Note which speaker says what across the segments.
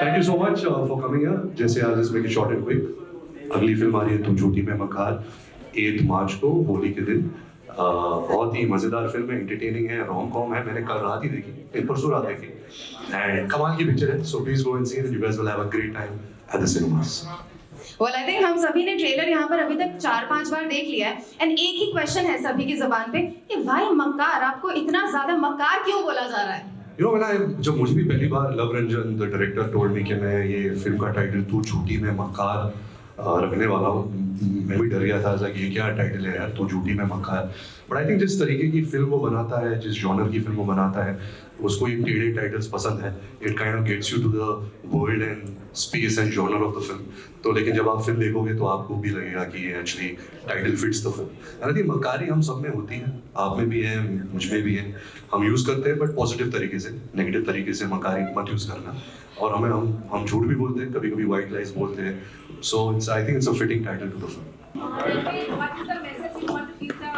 Speaker 1: Thank you so much for coming here. जैसे आज इसमें की शॉर्ट एंड क्विक, अगली फिल्म आ रही है तुम झूठी में मकार 8 मार्च को, होली के दिन। बहुत ही मजेदार फिल्म है, एंटरटेनिंग है, रोम कॉम है। मैंने कल रात ही देखी, कल परसों रात देखी, एंड कमाल की पिक्चर है। So please go and see it, you guys will have a great time at the cinemas.
Speaker 2: Well, I think हम सभी ने ट्रेलर यहाँ पर अभी तक 4-5 बार देख लिया है एंड एक ही क्वेश्चन है सभी की जुबान पे कि भाई मक्कार, आपको इतना ज्यादा मक्कार क्यों बोला जा रहा है?
Speaker 1: यू नो जब मुझे भी पहली बार Luv Ranjan the director told me कि मैं ये फिल्म का टाइटल तू झूठी में मक्कार रखने वाला हूँ, मैं भी डर गया था कि ये क्या टाइटल है यार, तू झूठी में मक्कार। बट आई थिंक जिस तरीके की फिल्म वो बनाता है, जिस जॉनर की फिल्म वो बनाता है, उसको ये टेढ़े टाइटल्स पसंद है। It kind of gets you to the world and space and genre of the film. तो लेकिन जब आप फिल्म देखोगे तो आपको भी लगेगा कि ये actually title fits the film. यानी मक्कारी हम सब में होती है, आप में भी है, मुझ में भी है। हम यूज़ करते हैं बट पॉजिटिव तरीके से, नेगेटिव तरीके से मक्कारी मत यूज़ करना। और हम झूठ भी बोलते हैं, कभी कभी वाइट लाइज बोलते हैं। So it's, I think it's a fitting title to the film.
Speaker 3: What is the message you want to give the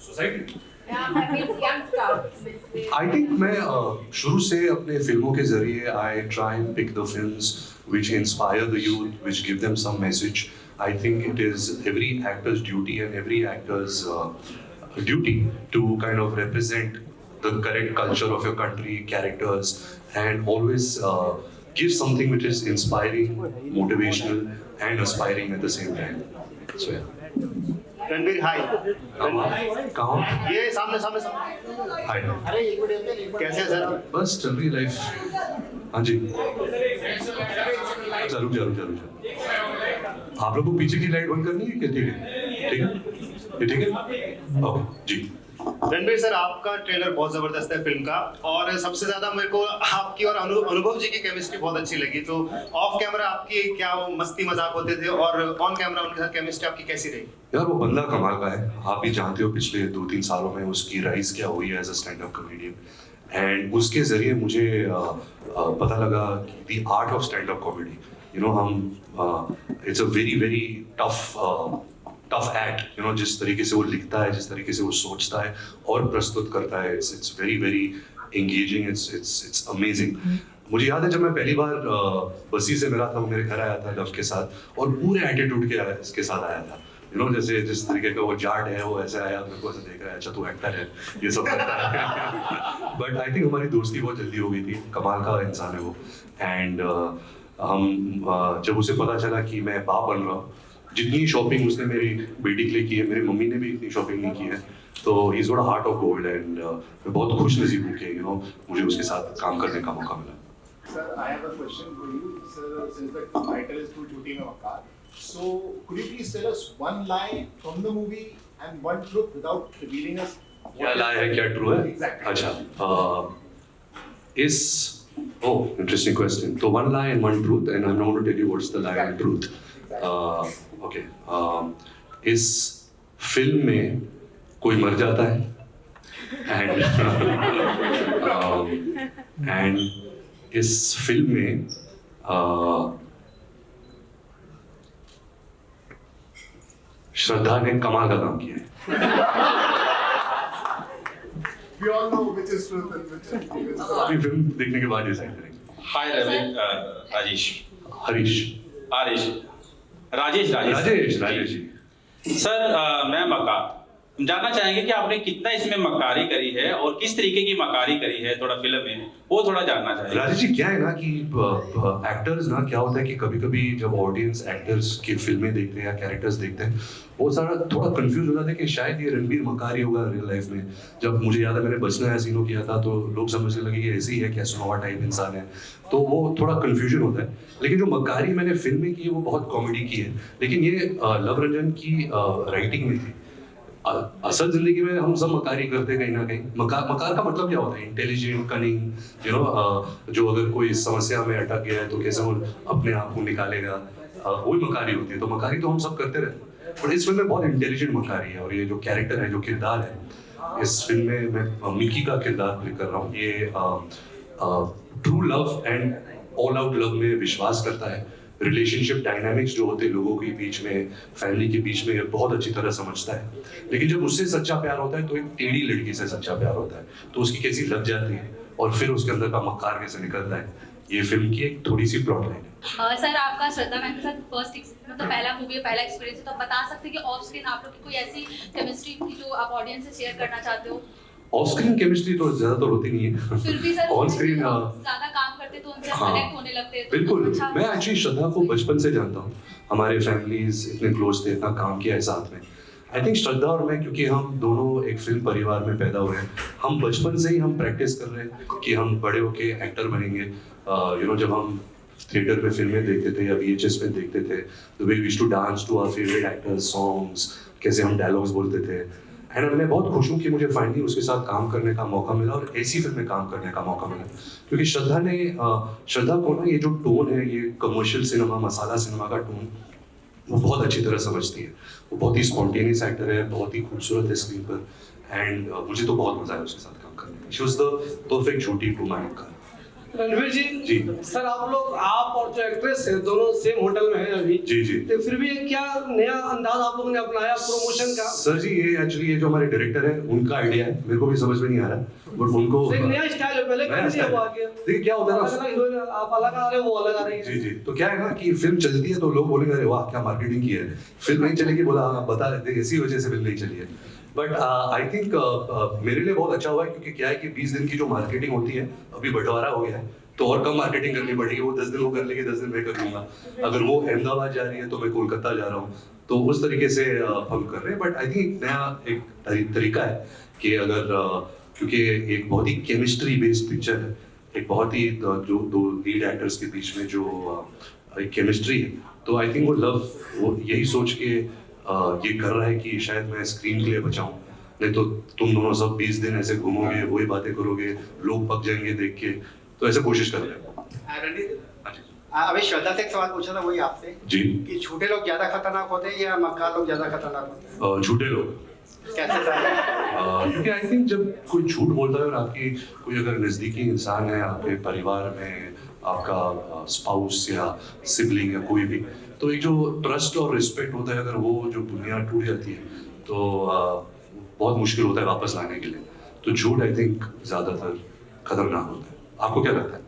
Speaker 1: society,
Speaker 3: youngsters?
Speaker 1: I think मैं शुरू से अपने फिल्मों के जरिए I try and pick the films which inspire the youth, which give them some message. I think it is every actor's duty and every actor's duty to kind of represent the correct culture of your country, characters, and always give something which is inspiring, motivational, and aspiring at the same time. So yeah.
Speaker 4: Ranbir hi.
Speaker 1: कहाँ?
Speaker 4: ये सामने सामने सामने।
Speaker 1: हाय।
Speaker 4: कैसे है sir?
Speaker 1: बस चल रही लाइफ। हाँ जी। जरूर जरूर जरूर जरूर। आप लोगों को पीछे की लाइट बंद करनी है क्या? ठीक है, ठीक है, ये ठीक है, ओके जी।
Speaker 4: रणबीर सर, आपका ट्रेलर बहुत जबरदस्त है फिल्म का, और सबसे ज्यादा मेरे को आपकी और अनुभव जी की केमिस्ट्री बहुत अच्छी लगी। तो ऑफ कैमरा आपकी क्या वो मस्ती मजाक होते थे, और ऑन कैमरा उनके साथ केमिस्ट्री आपकी कैसी रही?
Speaker 1: यार वो बंदा कमाल का है, आप भी जानते हो पिछले 2-3 सालों में उसकी राइज क्या हुई है as a stand up comedian. And उसके जरिए मुझे पता लगा कि the art of stand up comedy, you know, हम it's a very very tough act, you know, जिस तरीके से वो लिखता है, जिस तरीके से वो सोचता है और प्रस्तुत करता है, it's very very engaging, it's amazing. मुझे याद है जब मैं पहली बार बसी से मिला था, वो मेरे घर आया था लव के साथ, और पूरे एटीट्यूड के साथ आया था। यू नो, जैसे जिस तरीके का वो जाट है, वो ऐसे आया, मेरे को ऐसे देख रहा है, अच्छा तू एक्टर है, ये सब करता है। बट आई थिंक हमारी दोस्ती बहुत जल्दी हो गई थी, कमाल का इंसान है वो। एंड हम जब उसे पता चला कि मैं बाप बन रहा हूँ, जितनी शॉपिंग उसने मेरी बेटी के लिए की है, मेरी मम्मी ने भी इतनी शॉपिंग नहीं की है। तो he is got a heart of gold, and मैं बहुत खुश नसीब हूँ कि यू नो मुझे उसके साथ काम करने का मौका मिला।
Speaker 5: Sir, I have a question for you. Sir, since the title is Too Jhoothi Mein Makar, so could you please tell us one lie from the movie and one truth without revealing us?
Speaker 1: क्या lie है, क्या true है?
Speaker 5: Exactly.
Speaker 1: अच्छा, interesting question. So one lie and one truth, and I'm not going to tell you what's the lie and truth. Okay. इस film में कोई मर जाता है, and इस फिल्म में श्रद्धा ने कमाल का काम किया है।
Speaker 5: We all know which is truth and which is
Speaker 1: अभी फिल्म देखने के बाद डिसाइड करेंगे।
Speaker 6: हाय रवि, राजेश,
Speaker 1: हरीश,
Speaker 6: आरिश, राजेश
Speaker 1: राजेश जी।
Speaker 6: सर, मैं मक्कार जानना चाहेंगे कि आपने कितना इसमें मक्कारी करी है और किस तरीके की मक्कारी करी है, थोड़ा फिल्म में वो थोड़ा जानना चाहेंगे।
Speaker 1: राजेश जी, क्या है ना कि एक्टर्स ना, क्या होता है कि कभी कभी जब ऑडियंस एक्टर्स की फिल्में देखते हैं या कैरेक्टर्स देखते हैं, वो सारा थोड़ा कंफ्यूज हो जाता है कि शायद ये रणबीर मक्कारी होगा रियल लाइफ में। जब मुझे याद है मैंने बचना है सीनो किया था, तो लोग समझने लगे कि ऐसे ही है, कैसनोवा टाइप इंसान है, तो वो थोड़ा कंफ्यूजन होता है। लेकिन जो मक्कारी मैंने फिल्म में की है वो बहुत कॉमेडी की है, लेकिन ये लव रंजन की राइटिंग में थी। असल जिंदगी में हम सब मकारी करते हैं कहीं ना कहीं। मकार का मतलब क्या होता है? इंटेलिजेंट, कनिंग, यू नो, जो अगर कोई समस्या में अटक गया है तो कैसे वो अपने आप को निकालेगा, वही मकारी होती है। तो मकारी तो हम सब करते रहते हैं, पर इस फिल्म में बहुत इंटेलिजेंट मकारी है। और ये जो कैरेक्टर है, जो किरदार है इस फिल्म में, मैं मिकी का किरदार प्ले कर रहा हूँ। ये true love and all out love में विश्वास करता है। रिलेशनशिप डायनामिक्स जो होते हैं लोगों के बीच में, फैमिली के बीच में, बहुत अच्छी तरह समझता है। लेकिन जब उससे सच्चा प्यार होता है तो एक टेढ़ी लड़की से सच्चा प्यार होता है, तो उसकी कैसी लग जाती है और फिर उसके अंदर का मक्कार कैसे निकलता है, ये फिल्म की एक थोड़ी सी प्लॉट लाइन है।
Speaker 3: सर आपका श्रद्धा मैम के साथ मतलब पहला मूवी है, पहला एक्सपीरियंस है, तो आप बता सकते हैं कि ऑफ स्क्रीन आप लोग की कोई ऐसी केमिस्ट्री थी जो आप ऑडियंस से शेयर करना चाहते हो?
Speaker 1: ऑफ स्क्रीन केमिस्ट्री तो ज्यादातर होती नहीं है।
Speaker 3: फिर भी सर
Speaker 1: ऑन स्क्रीन
Speaker 3: ज्यादा काम करते तो उनसे
Speaker 1: हाँ,
Speaker 3: कनेक्ट होने लगते हैं, तो
Speaker 1: बिल्कुल।
Speaker 3: अच्छा
Speaker 1: मैं एक्चुअली श्रद्धा को बचपन से जानता हूँ, हमारे फैमिलीज इतने क्लोज थे, इतना काम किया है साथ में। आई थिंक श्रद्धा और मैं, क्योंकि हम दोनों एक फिल्म परिवार में पैदा हुए हैं, हम बचपन से ही हम प्रैक्टिस कर रहे हैं कि हम बड़े होके एक्टर बनेंगे। जब हम थिएटर में फिल्में देखते थे या VHS में देखते थे, the way we used to dance to our favourite actors songs, कैसे हम डायलॉग्स बोलते थे। एंड मैं बहुत खुश हूँ कि मुझे फाइनली उसके साथ काम करने का मौका मिला और ऐसी फिल्म में काम करने का मौका मिला, क्योंकि श्रद्धा को ना ये जो टोन है, ये कमर्शियल सिनेमा, मसाला सिनेमा का टोन, वो बहुत अच्छी तरह समझती है। वो बहुत ही स्पॉन्टेनियस एक्टर है, बहुत ही खूबसूरत है स्क्रीन पर, एंड मुझे तो बहुत मजा आया उसके साथ काम करने में। शी वाज द परफेक्ट झूठी टू माय मक्कार।
Speaker 7: रणवीर जी,
Speaker 1: जी
Speaker 7: सर आप और जो एक्ट्रेस है दोनों सेम होटल में हैं अभी।
Speaker 1: जी जी।
Speaker 7: तो फिर भी क्या नया अंदाज आप लोगों ने अपनाया प्रमोशन का?
Speaker 1: सर जी, ये एक्चुअली ये जो हमारे डायरेक्टर है उनका आइडिया है, मेरे को भी समझ में नहीं आ रहा, बट उनको
Speaker 7: एक नया स्टाइल है, पहले
Speaker 1: नया
Speaker 7: कभी
Speaker 1: style
Speaker 7: नहीं हुआ
Speaker 1: है।
Speaker 7: आगे।
Speaker 1: देखिए क्या होता है ना,
Speaker 7: अलग अलग आप अलग आ रहे हो, वो अलग आ रही है।
Speaker 1: जी जी, तो क्या है ना कि फिल्म चलती है तो लोग बोलेंगे अरे वाह क्या मार्केटिंग की है, फिल्म नहीं चलेगी बोला हाँ बता देते, इसी वजह से फिल्म नहीं चली है। बट आई थिंक मेरे लिए बहुत अच्छा हुआ है, क्योंकि क्या है कि 20 दिन की जो मार्केटिंग होती है अभी बंटवारा हो गया है, तो और कम मार्केटिंग करनी पड़ेगी। वो 10 दिन वो कर लेंगे, 10 दिन मैं कर लूंगा। अगर वो अहमदाबाद जा रही है तो मैं कोलकाता जा रहा हूँ, तो उस तरीके से हम कर रहे हैं। बट आई थिंक नया एक तरीका है कि अगर क्योंकि एक बहुत ही केमिस्ट्री बेस्ड पिक्चर है, एक बहुत ही जो दो लीड एक्टर्स के बीच में जो एक केमिस्ट्री है, तो आई थिंक वो यही सोच के ये कर रहा है कि शायद मैं स्क्रीन के लिए बचाऊं, नहीं तो तुम दोनों सब 20 दिन ऐसे घूमोगे, वही बातें करोगे, लोग पक जाएंगे देख के, तो ऐसे कोशिश कर रहे हैं।
Speaker 8: रणवीर,
Speaker 1: हाँ जी।
Speaker 8: अभी श्रद्धा से एक सवाल पूछा था, वही आपसे
Speaker 1: जी।
Speaker 8: कि झूठे लोग ज्यादा खतरनाक होते हैं या मक्कार लोग ज्यादा खतरनाक होते हैं?
Speaker 1: झूठे लोग,
Speaker 8: कैसे सर?
Speaker 1: क्योंकि आई थिंक जब कोई झूठ बोलता है और आपकी कोई अगर नज़दीकी इंसान है आपके परिवार में, आपका स्पाउस या सिबलिंग या कोई भी, तो एक जो ट्रस्ट और रिस्पेक्ट होता है, अगर वो जो बुनियाद टूट जाती है तो बहुत मुश्किल होता है वापस लाने के लिए। तो झूठ आई थिंक ज़्यादातर खतरनाक होता है। आपको क्या लगता है?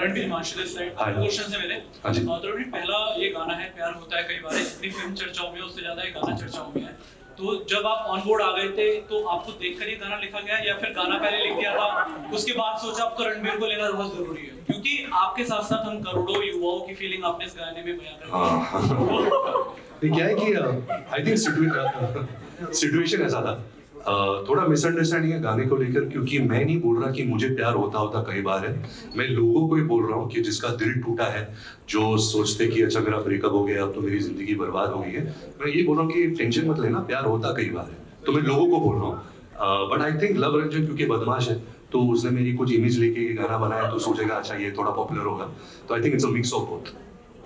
Speaker 9: रणवीर हिमांशु दिस साइड
Speaker 1: हाँ।
Speaker 9: क्वेश्चन है मेरे।
Speaker 1: हाँ जी।
Speaker 9: तो रणवीर, पहला ये गाना है प्यार होता है कई बार, इतनी फिल्म चर्चाओं में, उससे ज्यादा ये गाना चर्चाओं में है। तो जब आप ऑन बोर्ड आ गए थे तो आपको देखकर ये गाना लिखा गया, या फिर गाना पहले लिख दिया था उसके बाद सोचा आपको रणवीर को लेना बहुत जरूरी है? क्योंकि आपके साथ साथ हम करोड़ों युवाओं की फीलिंग आपने इस गाने में बयां कर दी।
Speaker 1: हाँ। ये क्या है कि आई थिंक सिचुएशन ऐसा था, थोड़ा मिसअंडरस्टैंडिंग है गाने को लेकर, क्योंकि मैं नहीं बोल रहा कि मुझे प्यार होता कई बार है, मैं लोगों को ही बोल रहा हूँ कि जिसका दिल टूटा है, जो सोचते कि अच्छा मेरा ब्रेकअप हो गया, अब तो मेरी जिंदगी बर्बाद हो गई है, मैं ये बोल रहा हूँ कि टेंशन मत लेना, प्यार होता कई बार है, तो मैं लोगों को बोल रहा हूँ। But I think love Ranjan क्योंकि बदमाश है, तो उसने मेरी कुछ इमेज लेके ये गाना बनाया, तो सोचेगा अच्छा ये थोड़ा पॉपुलर होगा, तो I think it's a mix of both.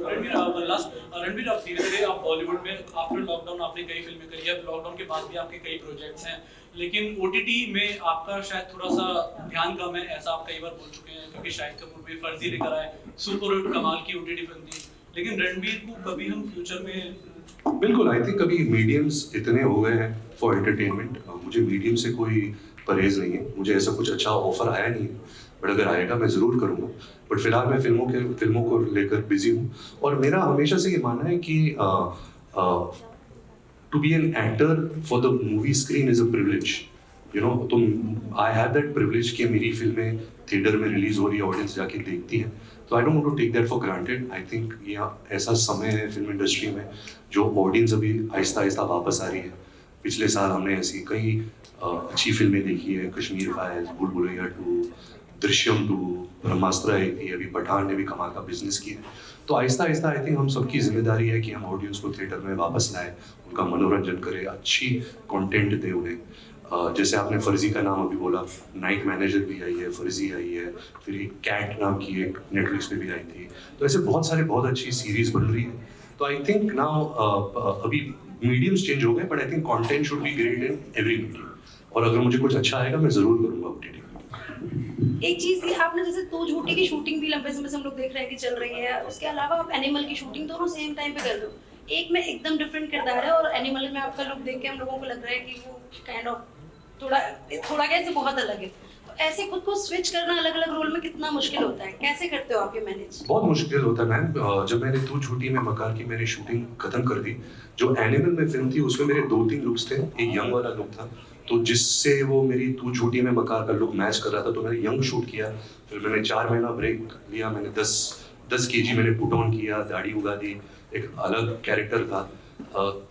Speaker 9: Ranveer, आप धीरे-धीरे आप बॉलीवुड में आफ्टर लॉकडाउन आपने कई फिल्में करी है, लॉकडाउन के बाद भी आपके कई प्रोजेक्ट्स हैं, लेकिन OTT में आपका शायद थोड़ा सा ध्यान कम है, ऐसा आप कई बार बोल चुके हैं, क्योंकि शाहिद कपूर भी फर्जी लेकर आए, सुपर हिट कमाल की OTT फिल्म थी, लेकिन रणवीर को कभी हम फ्यूचर में?
Speaker 1: बिल्कुल, आई थिंक कभी मीडियम्स इतने हो गए हैं फॉर एंटरटेनमेंट, मुझे मीडियम से कोई परहेज नहीं है, मुझे ऐसा कुछ अच्छा ऑफर आया नहीं है, बट अगर आएगा मैं ज़रूर करूँगा। बट फिलहाल मैं फिल्मों को लेकर बिजी हूँ, और मेरा हमेशा से ये मानना है कि to be an actor for the movie screen is a privilege, you know. तो आई हैव दैट प्रिविलेज कि मेरी फिल्में थिएटर में रिलीज हो रही है, ऑडियंस जाके देखती है, तो I don't want to take that for granted. I think ये ऐसा समय है फिल्म इंडस्ट्री में जो ऑडियंस अभी आहिस्ता आहिस्ता वापस आ रही है। पिछले साल हमने ऐसी कई अच्छी फिल्में देखी है, कश्मीर फाइल्स, भूल भुलैया 2, दृश्यम 2, ब्रह्मास्त्र आई थी, अभी पठान ने भी कमाल का बिजनेस किया। तो आहिस्ता आहिस्ता आई थिंक हम सबकी जिम्मेदारी है कि हम ऑडियंस को थिएटर में वापस लाएं, उनका मनोरंजन करें, अच्छी कंटेंट दें उन्हें। जैसे आपने फर्जी का नाम अभी बोला, नाइट मैनेजर भी आई है, फर्जी आई है, फिर एक कैट नाम की एक नेटफ्लिक्स पे भी आई थी, तो ऐसे बहुत अच्छी सीरीज बन रही है। तो आई थिंक नाउ अभी मीडियम्स चेंज हो गए, but I think content should be great in every medium, और अगर मुझे कुछ अच्छा आएगा मैं जरूर करूँगा OTT।
Speaker 3: एक चीज थी, आपने जैसे दो झूठी की शूटिंग भी लंबे समय से हम लोग देख रहे हैं कि चल रही है, उसके अलावा आप एनिमल की शूटिंग दोनों सेम टाइम पे कर दो,
Speaker 10: एक में एकदम डिफरेंट किरदार है और एनिमल में आपका लुक देख के हम लोगों को लग रहा है कि वो काइंड ऑफ थोड़ा कैसे बहुत अलग है। तो ऐसे खुद को स्विच करना अलग अलग रोल में कितना मुश्किल होता है, कैसे करते हो आप ये मैनेज?
Speaker 1: बहुत मुश्किल होता है मैम। जब मैंने तू झूठी में मकार की मैंने शूटिंग खत्म कर दी, जो एनिमल में फिल्म थी उसमें मेरे 2-3 लुक्स थे। एक यंग वाला लुक था, तो जिससे वो मेरी तू झूठी में मकार का लुक मैच कर रहा था, तो मैंने यंग शूट किया। फिर मैंने 4 महीना ब्रेक लिया, मैंने 10 kg मैंने पुट ऑन किया, दाढ़ी उगा दी, एक अलग कैरेक्टर था।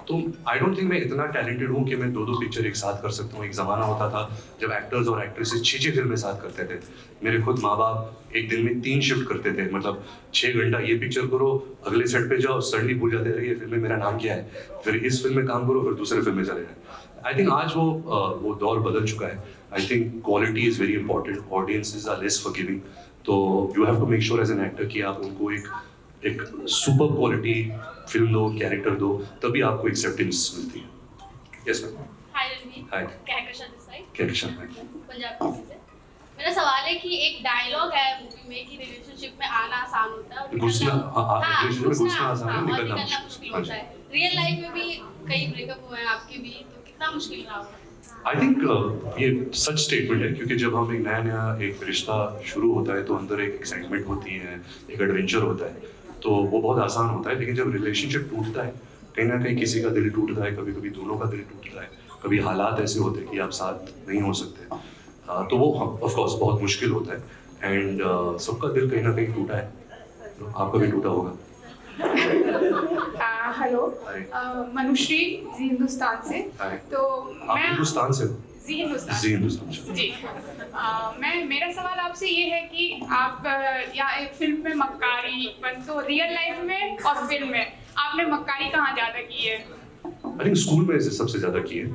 Speaker 1: तो आई डोंट थिंक मैं इतना टैलेंटेड हूँ कि मैं 2-2 पिक्चर एक साथ कर सकता हूँ। एक ज़माना होता था जब एक्टर्स और एक्ट्रेसेस 6-6 फिल्में साथ करते थे। मेरे खुद माँ बाप एक दिन में 3 शिफ्ट करते थे, मतलब 6 घंटा ये पिक्चर करो, अगले सेट पे जाओ, सडनली भूल जाते थे ये फिल्म में मेरा नाम क्या है, फिर इस फिल्म में काम करो, फिर दूसरे फिल्म में चले जाए। आई थिंक आज वो दौर बदल चुका है। I think quality is very important, audiences are less forgiving, तो you have to make sure as an actor कि आप उनको एक सुपर क्वालिटी फिल्म दो, कैरेक्टर दो, तभी आपको एक्सेप्टेंस मिलती है। Yes ma'am.
Speaker 3: Hi Ranveer.
Speaker 1: Hi.
Speaker 3: Kahkashan this side.
Speaker 1: Kahkashan.
Speaker 3: Punjabi से। मेरा सवाल है कि एक डायलॉग है मूवी में कि रिलेशनशिप में आना आसान होता है और
Speaker 1: घुसना, रिलेशनशिप में घुसना
Speaker 3: हाँ,
Speaker 1: आसान है,
Speaker 3: और
Speaker 1: निकलना
Speaker 3: निकलना मुश्किल होता है। रियल लाइफ में भी कई ब्रेकअप हुए हैं आपके भी, तो कितना मुश्किल रहा होगा?
Speaker 1: आई थिंक ये सच स्टेटमेंट है, क्योंकि जब हम एक नया एक रिश्ता शुरू होता है तो अंदर एक एक्साइटमेंट होती है, एक एडवेंचर होता है, तो वो बहुत आसान होता है। लेकिन जब रिलेशनशिप टूटता है, कहीं ना कहीं किसी का दिल टूटता है, कभी कभी दोनों का दिल टूटता है, कभी हालात ऐसे होते हैं कि आप साथ नहीं हो सकते, तो वो ऑफ कोर्स बहुत मुश्किल होता है। एंड सबका दिल कहीं ना कहीं टूटा है, आपका भी टूटा होगा।
Speaker 11: हेलो,
Speaker 1: हाय।
Speaker 11: मनुश्री जी हिंदुस्तान से।
Speaker 1: हाय।
Speaker 11: तो
Speaker 1: आप
Speaker 11: मैं
Speaker 1: हिंदुस्तान से हो?
Speaker 11: जी हिंदुस्तान
Speaker 1: जी हिंदुस्तान से।
Speaker 11: जी मेरा सवाल आपसे ये है कि आप या एक फिल्म में मक्कारी बन, तो रियल लाइफ में और फिल्म में आपने मक्कारी कहाँ ज्यादा की है?
Speaker 1: आई थिंक स्कूल में इसे सबसे ज्यादा की है।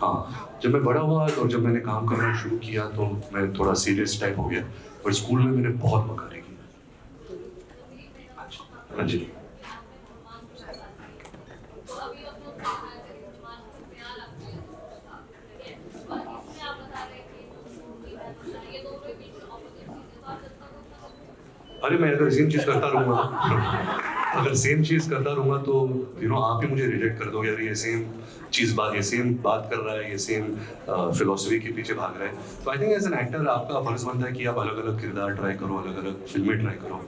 Speaker 1: हाँ, जब मैं बड़ा हुआ और जब मैंने काम करना शुरू किया तो मैं थोड़ा सीरियस टाइप हो गया, पर स्कूल में मैंने बहुत मकारी की। हाँ जी। अरे मैं अगर सेम चीज करता रहूंगा तो आप ही मुझे रिजेक्ट कर दोगे, यार ये सेम बात कर रहा है, ये सेम फिलोसफी के पीछे भाग रहा है। तो I think as an actor आपका फर्ज बनता है कि आप अलग अलग किरदार ट्राई करो, अलग अलग फिल्में ट्राई करो।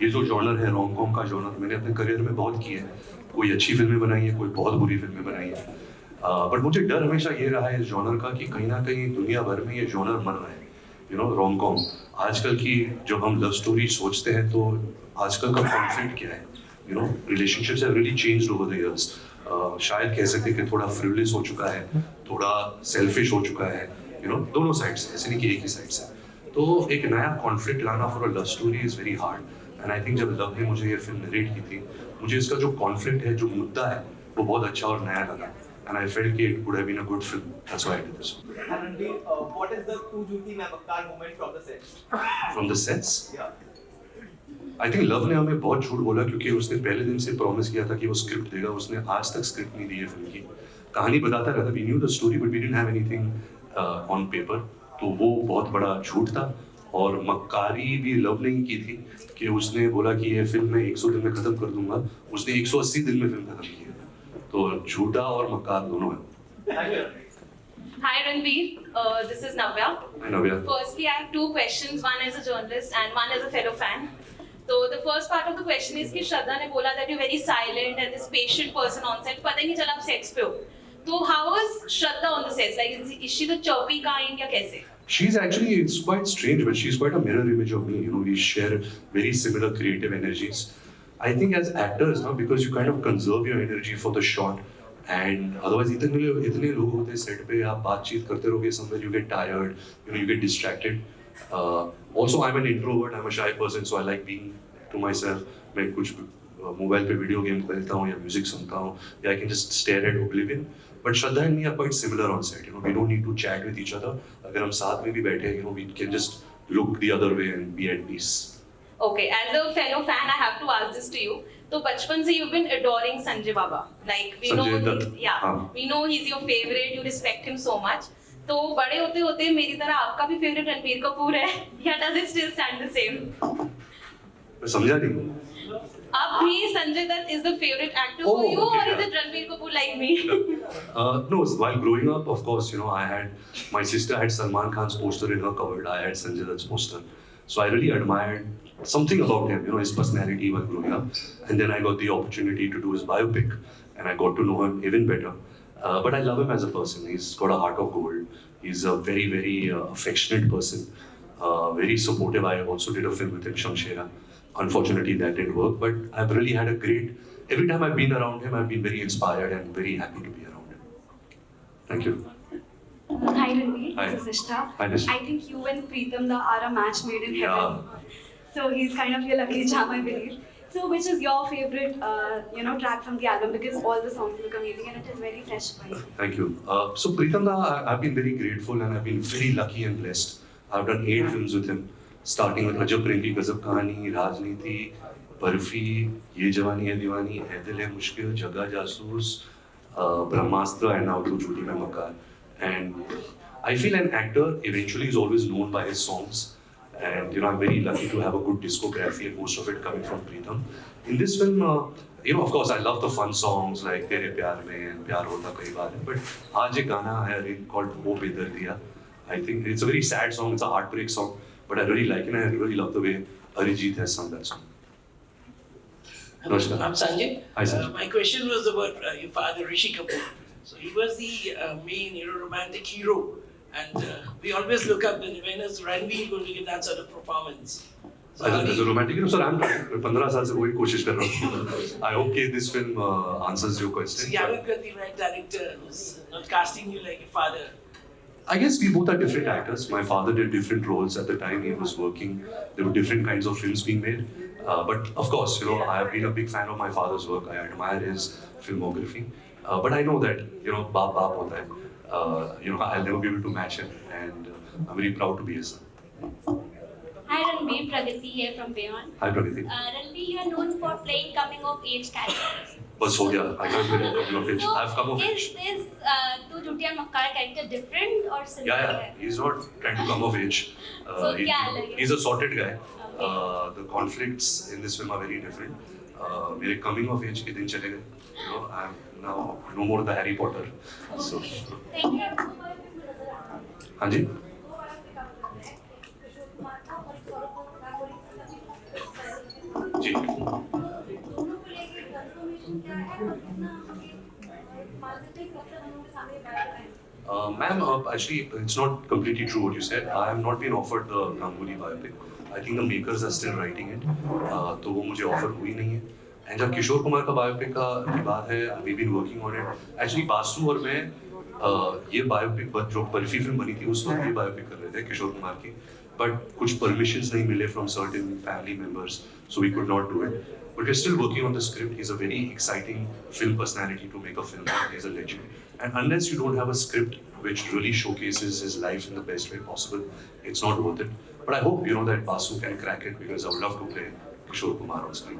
Speaker 1: ये जो जॉनर है रोम कॉम का जॉनर, मैंने अपने करियर में बहुत किए हैं, कोई अच्छी फिल्में बनाई है, कोई बहुत बुरी फिल्में बनाई है, बट मुझे डर हमेशा ये रहा है इस जॉनर का कि कहीं ना कहीं दुनिया भर में ये जॉनर मर रहा है। रोम कॉम आजकल की, जब हम लव स्टोरी सोचते हैं तो आजकल का कॉन्फ्लिक्ट क्या है, relationships have really changed over the years. शायद कह सकते हैं कि थोड़ा फ्रिवलेस हो चुका है, थोड़ा सेल्फिश हो चुका है, दोनों साइड्स, ऐसे नहीं कि एक ही साइड से। तो एक नया कॉन्फ्लिक्ट लाना for a love story is very hard. And I think जब लव ने मुझे ये फिल्म नरेट की थी, मुझे इसका जो कॉन्फ्लिक्ट है, जो मुद्दा है, वो बहुत अच्छा और नया लगा। And I felt कि it would have been a good film. That's why I did this.
Speaker 12: What is the Tu Jhuti Main Makkar moment from the sets?
Speaker 1: From the sets?
Speaker 12: Yeah.
Speaker 1: I think love ने हमें बहुत झूठ बोला, क्योंकि उसने पहले दिन से प्रॉमिस किया था कि वो स्क्रिप्ट देगा। उसने आज तक स्क्रिप्ट नहीं दी है फिल्म की। कहानी बताता रहता, we knew the story but we didn't have anything on paper. तो वो बहुत बड़ा झूठ था। और मक्कारी भी लव नहीं की थी कि उसने बोला कि ये फिल्म मैं 100 दिन में खत्म कर दूंगा, उसने 180 दिन में फिल्म खत्म की है। तो झूठा और मक्कार दोनों है।
Speaker 13: Hi Ranveer, this is Navya.
Speaker 1: Hi Navya.
Speaker 13: Firstly, I have 2 questions. One as a journalist and one as a fellow fan. So the first part of the question is कि श्रद्धा ने बोला that you're very silent and this patient person on set. पता ही नहीं चला आप sets पे हो. तो how is Shraddha on the sets? Like is she the chirpy kind या कैसे?
Speaker 1: She's actually, it's quite strange, but she's quite a mirror image of me. We share very similar creative energies. I think as actors, now because you kind of conserve your energy for the shot, and otherwise इतने लोग होते हैं set पे, आप बातचीत करते रहोगे, somewhere you get tired, you get distracted. Also, I'm an introvert, I'm a shy person, so I like being to myself. मैं कुछ मोबाइल पे वीडियो गेम खेलता हूँ या म्यूजिक सुनता हूँ, या I can just stare at oblivion. But Shraddha and me are quite similar on set. We don't need to chat with each other. अगर हम साथ में भी बैठे हैं, we can just look the other way and be at peace.
Speaker 13: Okay, as a fellow fan, I have to ask this to you. So, बचपन से you've been adoring Sanjay Baba. Like we know he's your favorite. You respect him so much. तो बड़े होते होते मेरी तरह आपका भी फेवरेट रणबीर कपूर है, या does it still stand the same?
Speaker 1: मैं समझा नहीं।
Speaker 13: Ab bhi Sanjay Dutt is the favorite actor for you,
Speaker 1: okay,
Speaker 13: or
Speaker 1: yeah.
Speaker 13: is it Ranbir Kapoor like me?
Speaker 1: No, while growing up, of course, I had, my sister had Salman Khan's poster in her cupboard. I had Sanjay Dutt's poster. So I really admired something about him, his personality while growing up. And then I got the opportunity to do his biopic, and I got to know him even better. But I love him as a person. He's got a heart of gold. He's a very, very affectionate person. Very supportive. I also did a film with him, Shamshera. Unfortunately, that didn't work. But I've really had a great. Every time I've been around him, I've been very inspired and very happy to be around him. Thank you.
Speaker 14: Hi Ranveer,
Speaker 1: Hi.
Speaker 14: this is Nishtha.
Speaker 1: Hi, Nishtha.
Speaker 14: I think you and Preetham are a match made in
Speaker 1: Yeah.
Speaker 14: heaven. So he's kind of your lucky charm, I believe. So which is your favorite, track from the album? Because all the songs look amazing and it is very fresh vibe.
Speaker 1: Thank you. So Preetham da, I've been very grateful and I've been very lucky and blessed. I've done 8 films with him, starting with Ajab Prem Ki Gazab Kahani, Rajniti, Barfi, Ye Jawani Hai Diwani, Hai Dil Hai Mushkil, Jaga Jasoos, Brahmastra, and now Tu Jhoothi Main Makar. And I feel an actor eventually is always known by his songs. And I'm very lucky to have a good discography and most of it coming from Preetham. In this film, of course, I love the fun songs like Tere Pyar Mein and Pyar Hota Kai Baar Hai. But aaj ek gana I arranged called Wo Bedardiya. I think it's a very sad song, it's a heartbreak song, but I really like it and I really love the way Arijit has sung that song. Namaskar.
Speaker 15: I'm Sanjay.
Speaker 1: Hi, Sanjay.
Speaker 15: My question was about your father, Rishi Kapoor. So he was the main, romantic hero, and we always look up when is Ranveer going to give that sort of performance. So
Speaker 1: As a romantic, sir, I'm 15 साल से वही कोशिश कर रहा हूँ. I hope that this film answers your question.
Speaker 15: So you haven't got the right director who's not casting you like a father.
Speaker 1: I guess we both are different actors. My father did different roles at the time he was working. There were different kinds of films being made. But of course, I have been a big fan of my father's work. I admire his filmography. But I know that, baap hota hai. I'll never be able to match him. And I'm very proud to be his son.
Speaker 16: Hi Ranveer, Pragati here from Beyond.
Speaker 1: Hi, Pragati.
Speaker 16: Ranveer, you are known for playing coming of age characters.
Speaker 1: Bas ho gaya. I can't believe coming of age. I've come of age.
Speaker 16: Is Tu Jhoothi Main Makar character different or similar?
Speaker 1: Yeah. He's not trying to come of age.
Speaker 16: So kya alag hai?
Speaker 1: He's a sorted guy. The conflicts in this film are very different. मेरे coming of age के दिन चले गए. I'm now no more the Harry Potter. So.
Speaker 16: Thank you.
Speaker 1: हाँ जी. जी. Ma'am, actually, it's not completely true what you said. I have not been offered the Ganguly biopic. I think the makers are still writing it. तो वो मुझे offer हुई नहीं है. And जब किशोर कुमार का biopic की बात है, we've been working on it. Actually, Basu और मैं ये biopic जो बर्फी फिल्म बनी थी उस वक्त ये biopic कर रहे थे किशोर कुमार की. But कुछ permissions नहीं मिले from certain family members, so we could not do it. But we're still working on the script. He's a very exciting film personality to make a film. He's a legend. And unless you don't have a script which really showcases his life in the best way possible, it's not worth it. But I hope that Basu can crack it because I would love to play Kishore Kumar on screen.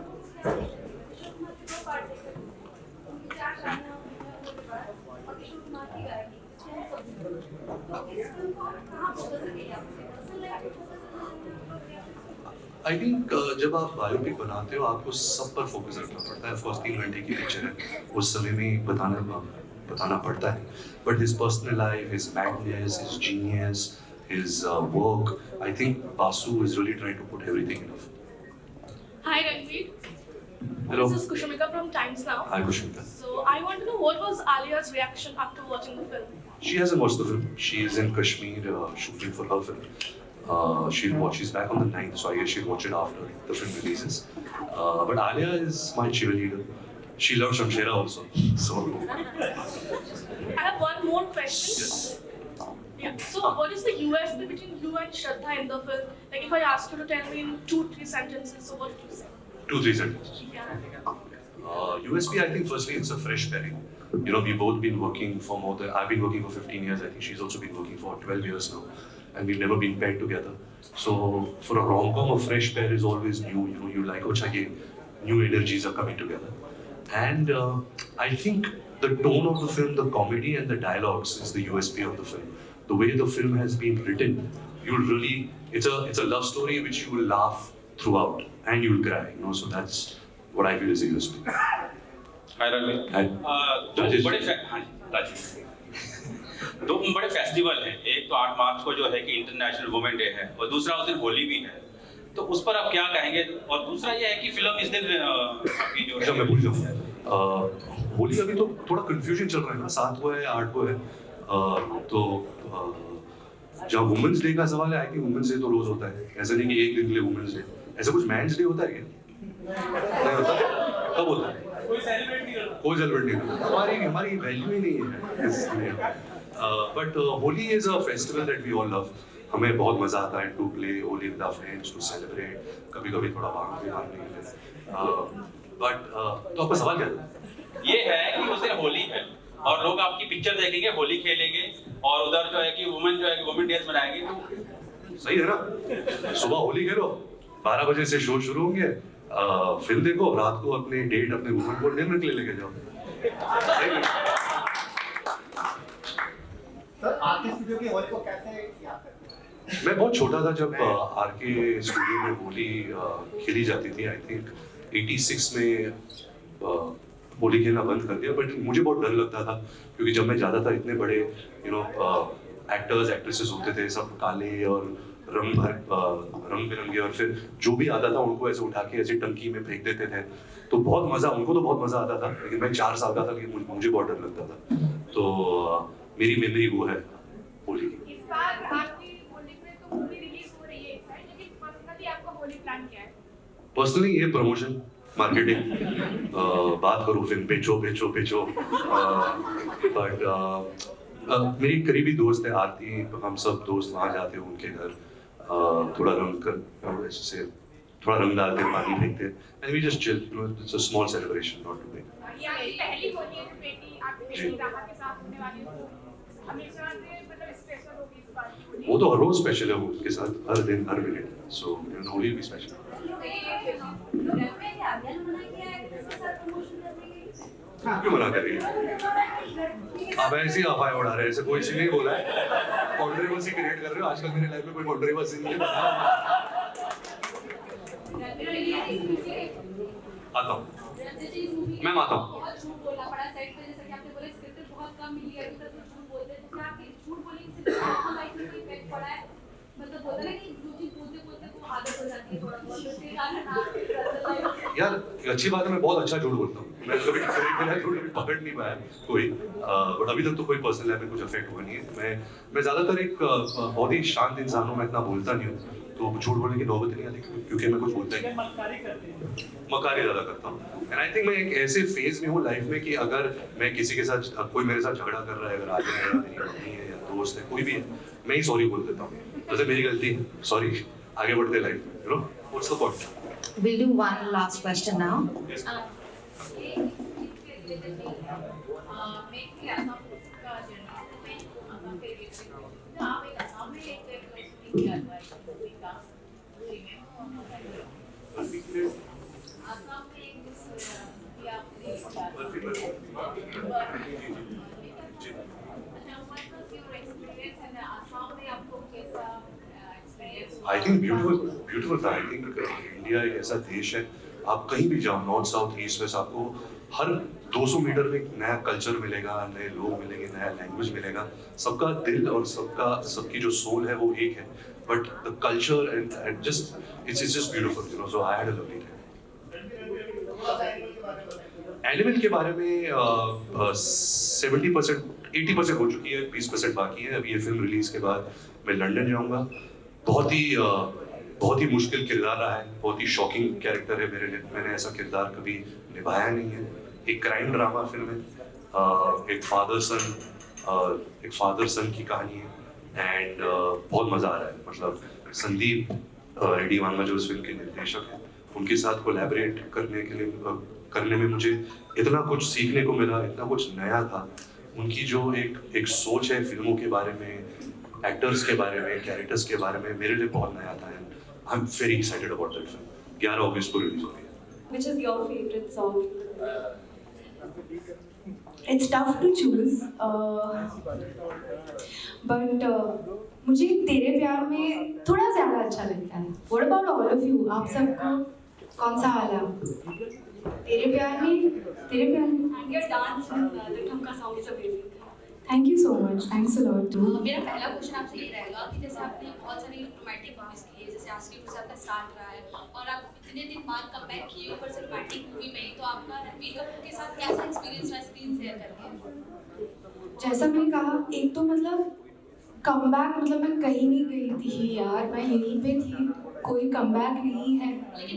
Speaker 1: I think जब आप biopic बनाते हो आपको सब पर focus रखना पड़ता है. Of course 3 घंटे की पिक्चर है, उस समय में बताना पड़ता है. But his personal life, his madness, his genius, his work, I think Basu is really trying to put everything in a film.
Speaker 17: Hi Ranveer.
Speaker 1: Hello.
Speaker 17: This is Kushmika from Times Now.
Speaker 1: Hi Kushmika.
Speaker 17: So I want to know what was Alia's reaction after watching the film?
Speaker 1: She hasn't watched the film. She is in Kashmir shooting for her film. She's back on the 9th, so I guess she'll watch it after the film releases. But Alia is my cheerleader. She loves Shamshera also. So.
Speaker 17: I have one more question.
Speaker 1: Yes.
Speaker 17: Yeah. So what is the USP between you and Shraddha in the film? Like if I ask you to tell me in 2-3 sentences, so what would you say?
Speaker 1: 2-3 sentences.
Speaker 17: Yeah.
Speaker 1: USP, I think firstly it's a fresh pairing. We've both been working for I've been working for 15 years. I think she's also been working for 12 years now. And we've never been paired together. So for a rom-com, a fresh pair is always new. You like, new energies are coming together. And I think the tone of the film, the comedy and the dialogues is the USP of the film. The way the film has been written, it's a love story which you will laugh throughout and you will cry. So that's what I feel is a USP.
Speaker 6: हाय रणवीर।
Speaker 1: राजेश।
Speaker 6: दो बड़े हाँ जी राजेश। दो बड़े festival हैं, एक तो 8 मार्च को जो है कि इंटरनेशनल वुमेन डे है और दूसरा उस दिन होली भी है, तो उस पर आप क्या कहेंगे? और दूसरा ये है कि फिल्म इस दिन आपकी जो
Speaker 1: अच्छा मैं भूल जाऊँ, होली अभी तो थोड़ा कंफ्यूजन चल रहा है ना, 7 को है 8 को है, तो जब वुमेन्स डे का सवाल है कि वुमेन्स डे तो रोज होता है, ऐसा नहीं कि एक दिन के लिए वुमेन्स डे, ऐसा कुछ मैंस डे होता है क्या? नहीं होता, कब होता है? कोई सेलिब्रेट नहीं करता, हमारी वैल्यू ही नहीं है इसमें। But Holi is a festival that we all love, हमें बहुत मजा आता है to play Holi with our friends, to celebrate, कभी कभी थोड़ा भांग भी मारने के लिए। बट तो आपका सवाल क्या है?
Speaker 6: ये है कि उस दिन होली है और लोग आपकी पिक्चर देखेंगे, होली खेलेंगे और उधर जो है कि वुमेन जो है कि वुमेन डेज मनाएंगे, तो
Speaker 1: सही है ना? सुबह होली खेलो, 12 बजे से शो शुरू होंगे, फिल्म देखो, रात को अपने डेट अपने वुमेन को डिनर के लिए लेके जाओ।
Speaker 5: सर आरके स्टूडियो की होली को कैसे याद करते हैं?
Speaker 1: मैं बहुत छोटा था जब आरके स्टूडियो में होली खेली जाती थी, आई थिंक 86 में होली खेलना बंद कर दिया, बट मुझे बहुत डर लगता था क्योंकि जब मैं जाता था इतने बड़े एक्टर्स एक्ट्रेसेस होते थे, सब काले और रंग बिरंगे, और फिर जो भी आता था उनको ऐसे उठा के ऐसे टंकी में फेंक देते थे, तो बहुत मजा, उनको तो बहुत मजा आता था, लेकिन मैं 4 साल का था कि मुझे बहुत डर लगता था, तो मेरी मेमोरी वो है होली की।
Speaker 11: इस बार आपकी होली पे तो मूवी रिलीज हो रही है इस साल, लेकिन पर्सनली आपका होली प्लान क्या है?
Speaker 1: पर्सनली ये प्रमोशन, मार्केटिंग, बात करूँ फिल्म बेचो, बट मेरी करीबी दोस्त है आरती, हम सब दोस्त वहाँ जाते हैं उनके घर, थोड़ा रंग कर ऐसे थोड़ा रंग डालते हैं, पानी फेंकते हैं, and we just chill, you know, it's a small celebration, not too big.
Speaker 11: ये आपकी पहली होली है जो बेटी आपकी बेटी राहा के साथ होने वाली है, तो हमेशा से मतलब स्पेशल होगी इस बार की होली।
Speaker 1: वो तो हर रोज स्पेशल है, वो उसके साथ हर दिन हर मिनट, सो होली भी स्पेशल। क्यों मना कर रही है? आप ऐसी अफवाह उड़ा रहे हैं, ऐसे कोई नहीं बोला है, कंट्रोवर्सी क्रिएट कर रहे हो, आजकल मेरे लाइफ में कोई कंट्रोवर्सी नहीं है। आता हूँ, मैं आता हूँ।
Speaker 3: बहुत झूठ बोलना पड़ा सेट पे, जैसा कि आपने बोला स्क्रिप्ट बहुत कम मिली है, अभी तक तो झूठ बोलते हैं, तो क्या आपकी झूठ बोलने से आपकी लाइफ में कोई इफेक्ट पड़ा है? मतलब बोलते हैं ना कि जो चीज बोलते बोलते वो आदत हो जाती है थोड़ा बहुत, तो इसके कारण
Speaker 1: यार अच्छी बात है, मैं बहुत अच्छा झूठ बोलता हूँ, मैं कभी झूठ अभी पकड़ नहीं पाया कोई, बट अभी तक तो कोई पर्सनल लाइफ में कुछ इफेक्ट हुआ नहीं है। मैं ज्यादातर एक बहुत ही शांत इंसान हूँ, मैं इतना बोलता नहीं हूँ, तो झूठ बोलने की नौबत नहीं आती क्योंकि मैं कुछ बोलता ही मक्कारी ज्यादा करता हूँ। एंड आई थिंक मैं एक ऐसे फेज में हूँ लाइफ में कि अगर मैं किसी के साथ, कोई मेरे साथ झगड़ा कर रहा है, अगर आगे मेरी पत्नी है या दोस्त है, कोई भी है, मैं ही सॉरी बोल देता हूँ, जैसे मेरी गलती है, सॉरी, आगे बढ़ते लाइफ में, you know, what's the point.
Speaker 2: We'll do one last question now.
Speaker 1: I think beautiful था। आई थिंक इंडिया एक ऐसा देश है, आप कहीं भी जाओ, नॉर्थ साउथ ईस्ट वेस्ट, आपको हर 200 मीटर में एक नया कल्चर मिलेगा, नए लोग मिलेंगे, नया लैंग्वेज मिलेगा, सबका दिल और सबकी जो सोल है वो एक है, but the culture and just it's just beautiful, you know, so I had a lovely time. Animal के बारे में 70% 80% हो चुकी है, 20% बाकी है। अभी ये फिल्म रिलीज के बाद मैं लंदन जाऊंगा, बहुत ही मुश्किल किरदार रहा है, बहुत ही शॉकिंग कैरेक्टर है मेरे लिए, मैंने ऐसा किरदार कभी निभाया नहीं है। एक क्राइम ड्रामा फिल्म है, एक फादर सन की कहानी है, एंड बहुत मजा आ रहा है। मतलब संदीप रेड्डी वांगा जो इस फिल्म के निर्देशक हैं, उनके साथ कोलैबोरेट करने में मुझे इतना कुछ सीखने को मिला, इतना कुछ नया था। उनकी जो एक सोच है फिल्मों के बारे में, एक्टर्स के बारे में, कैरेक्टर्स के बारे में, मेरे लिए बहुत नया था, and I am very excited about that film. 11 अगस्त को रिलीज हो रही है।
Speaker 14: Which is your favorite song? It's tough to choose, but मुझे तेरे प्यार में थोड़ा ज़्यादा अच्छा लगता है। What about all of you? आप सबको कौन सा वाला?
Speaker 2: तेरे प्यार में
Speaker 14: And your dance in the Thamka song is amazing.
Speaker 2: Thank you so much, thanks a lot.
Speaker 16: मेरा पहला क्वेश्चन आपसे ये रहेगा कि जैसे आपने बहुत सारी रोमांटिक मूवीज की है, जैसे आशिकी टू से आपका स्टार्ट रहा है और आप इतने दिन बाद कमबैक किए ऊपर से रोमांटिक मूवी में, तो आपका रणबीर कपूर के साथ कैसा एक्सपीरियंस रहा स्क्रीन शेयर करके?
Speaker 2: जैसा मैंने कहा, एक तो मतलब कमबैक मतलब मैं कहीं नहीं गई थी यार, मैं यहीं पे थी, कोई कमबैक नहीं है।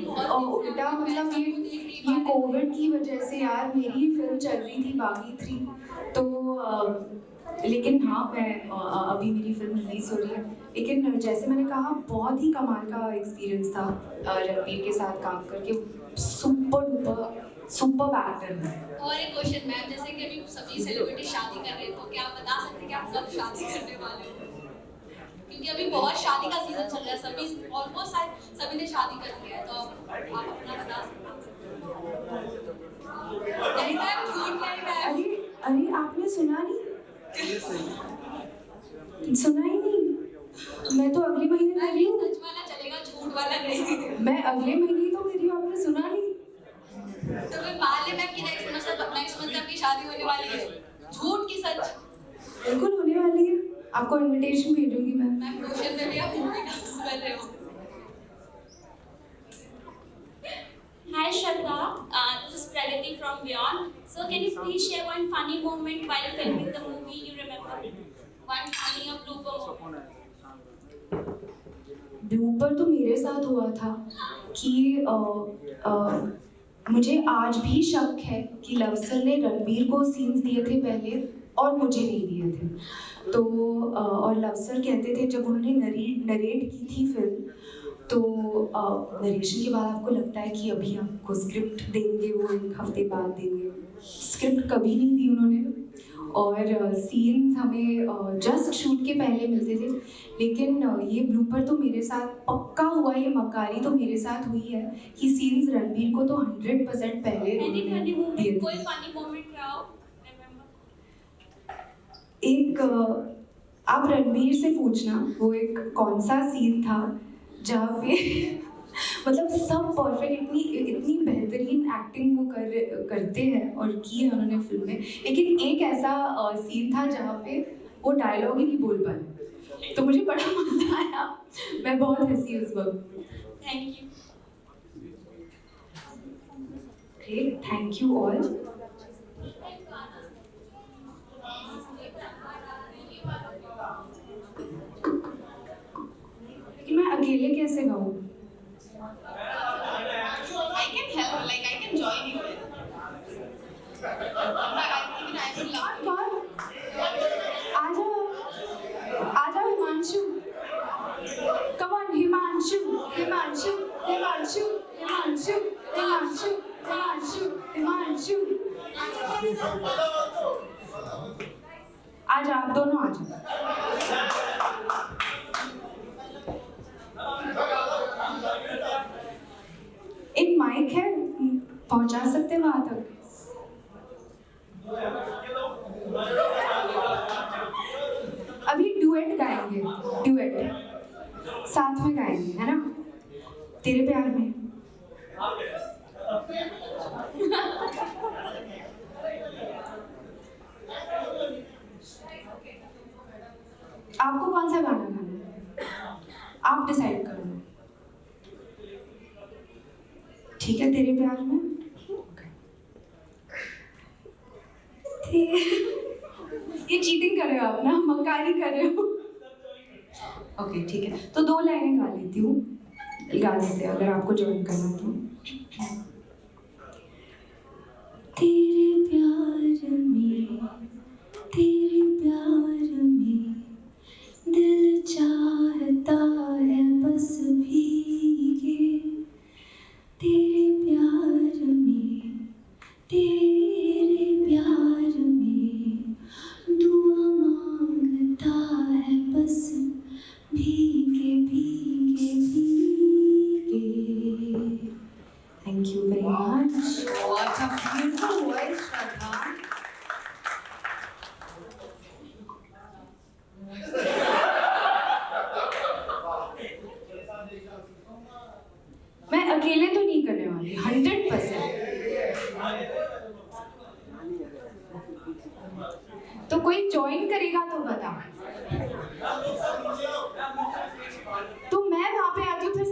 Speaker 2: और उल्टा मतलब ये कोविड की वजह से यार मेरी फिल्म चल रही थी बागी 3, तो लेकिन हाँ मैं अभी मेरी फिल्म रिलीज हो रही है। लेकिन जैसे मैंने कहा, बहुत ही कमाल का एक्सपीरियंस था रणबीर के साथ काम करके, सुपर एक्टर है।
Speaker 16: और एक क्वेश्चन मैम, जैसे कि अभी सभी सेलिब्रिटी शादी कर रहे हैं, तो क्या आप बता सकते हैं कि आप कब शादी करने वाले हो? क्योंकि अभी बहुत शादी का सीजन चल रहा है, सभी ऑलमोस्ट सभी ने शादी कर लिया है, तो आप अपना बता सकते हैं?
Speaker 2: अरे आपने सुना नहीं? सुना ही नहीं? मैं तो अगले महीने कर रही हूँ।
Speaker 16: सच वाला चलेगा, झूठ वाला नहीं।
Speaker 2: मैं अगले महीने ही तो कर रही हूँ, आपने सुना नहीं?
Speaker 16: तो फिर मान ले मैम कि नेक्स्ट मंथ आपकी शादी होने वाली है, झूठ की सच?
Speaker 2: बिल्कुल होने वाली है, आपको इनविटेशन भेजूंगी मैं।
Speaker 16: मैम क्वेश्चन में भी आप मूवी का कर रहे हो।
Speaker 18: Hi Shraddha, this is Pragati from Beyond. So can you please share one funny moment while filming the movie you remember? One funny or blooper moment.
Speaker 2: Blooper तो मेरे साथ हुआ था कि मुझे आज भी शक है कि लव सर ने रणबीर को सीन्स दिए थे पहले और मुझे नहीं दिए थे। तो और लव सर कहते थे, जब उन्होंने नरेट की थी फिल्म, तो नरेशन के बाद आपको लगता है कि अभी आपको स्क्रिप्ट देंगे, वो एक हफ्ते बाद देंगे। स्क्रिप्ट कभी नहीं दी उन्होंने, और सीन्स हमें जस्ट शूट के पहले मिलते थे। लेकिन ये ब्लूपर तो मेरे साथ पक्का हुआ, ये मक्कारी तो मेरे साथ हुई है कि सीन्स रणबीर को तो 100% पहले दिए थे।
Speaker 18: कोई funny moment रहा हो?
Speaker 2: एक आप रणबीर से पूछना, वो एक कौन सा सीन था जहाँ पे मतलब सब परफेक्ट, इतनी बेहतरीन एक्टिंग वो करते हैं और की है उन्होंने फिल्म में। लेकिन एक ऐसा सीन था जहाँ पे वो डायलॉग ही नहीं बोल पाए, तो मुझे बड़ा मजा आया, मैं बहुत हंसी उस वक्त।
Speaker 18: Thank you.
Speaker 2: Great, thank you all. लेकिन मैं अकेले कैसे गाऊँ?
Speaker 16: I can help, like I can join you. I would love
Speaker 2: कौन? आ जाओ हिमांशु। Come on Himanshu, Himanshu, Himanshu, Himanshu, Himanshu, Himanshu, Himanshu. आ जाओ, आप दोनों आ जाओ। एक माइक है, पहुंचा सकते हैं वहां तक? अभी ड्यूएट गाएंगे, ड्यूएट साथ में गाएंगे, है ना? तेरे प्यार में। आपको कौन सा गाना गाना है? आप डिसाइड करो। ठीक है, तेरे प्यार में। ये चीटिंग कर रहे हो आप ना, मक्कारी कर रहे हो। ओके ठीक है, तो 2 लाइनें गा लेती हूँ, गा लेते हैं अगर आपको ज्वाइन करना तो। तेरे प्यार में दिल चाहता है बस भीगे, तेरे प्यार में दुआ मांगता है बस भीगे भीगे भीगे। Thank you very much. What a beautiful voice, Shraddha.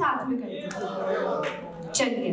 Speaker 2: साथ में करते थे। चलिए